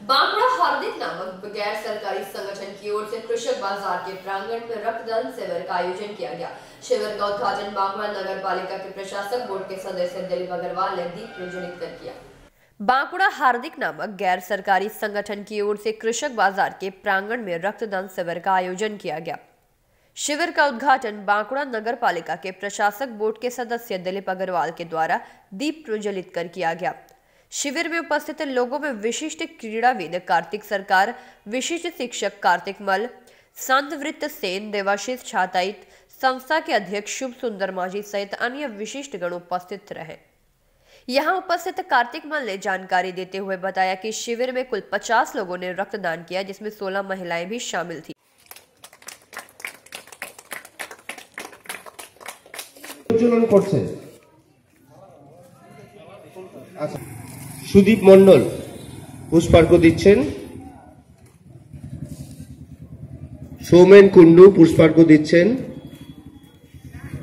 बांकुड़ा हार्दिक नामक गैर सरकारी संगठन की ओर से कृषक बाजार के प्रांगण में रक्तदान शिविर का आयोजन किया गया। शिविर का उद्घाटन बांकुड़ा नगर पालिका के प्रशासक बोर्ड के सदस्य दिलीप अग्रवाल ने दीप प्रज्वलित कर किया। बांकुड़ा हार्दिक नामक गैर सरकारी संगठन की ओर से कृषक बाजार के प्रांगण में रक्तदान शिविर का आयोजन किया गया। शिविर का उद्घाटन बांकुड़ा नगर पालिका के प्रशासक बोर्ड के सदस्य दिलीप अग्रवाल के द्वारा दीप प्रज्वलित कर किया गया। शिविर में उपस्थित लोगों में विशिष्ट क्रीड़ाविद कार्तिक सरकार, विशिष्ट शिक्षक कार्तिक मल, संतवृत्त सेन, देवाशीष छाताइत, संस्था के अध्यक्ष शुभ सुंदर माझी सहित अन्य विशिष्ट गण उपस्थित रहे। यहां उपस्थित कार्तिक मल ने जानकारी देते हुए बताया कि शिविर में कुल 50 लोगों ने रक्तदान किया, जिसमें 16 महिलाएं भी शामिल थी। सुदीप मंडल पुष्पार्घ्य दिচ্ছেন, সৌমেন কুন্ডু পুষ্পার্ঘ্য দিচ্ছেন।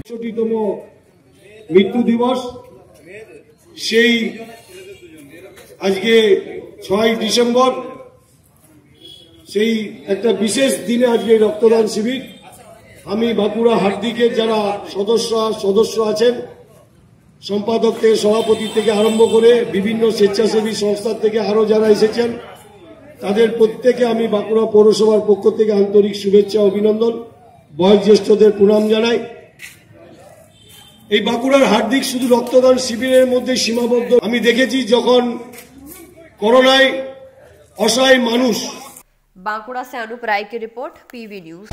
৬৫তম মৃত্যু দিবস, সেই আজকে ৬ ডিসেম্বর, সেই একটা বিশেষ দিনে আজকে রক্তদান শিবির। আমি বাঁকুড়া হার্দিকের যারা সদস্য আছেন, সম্পাদক থেকে সভাপতি থেকে আরম্ভ করে বিভিন্ন স্বেচ্ছাসেবী সংস্থা থেকে আরো যারা এসেছেন, তাদের প্রত্যেকে আমি বাঁকুড়া পৌরসভার পক্ষ থেকে আন্তরিক শুভেচ্ছা অভিনন্দন, বয়োজ্যেষ্ঠদের প্রণাম জানাই। এই বাঁকুড়ার হার্দিক শুধু রক্তদান শিবিরের মধ্যে সীমাবদ্ধ। আমি দেখেছি যখন করোনায় অসহায় মানুষ। बांकुड़ा से अनुप राय की रिपोर्ट, PV न्यूज।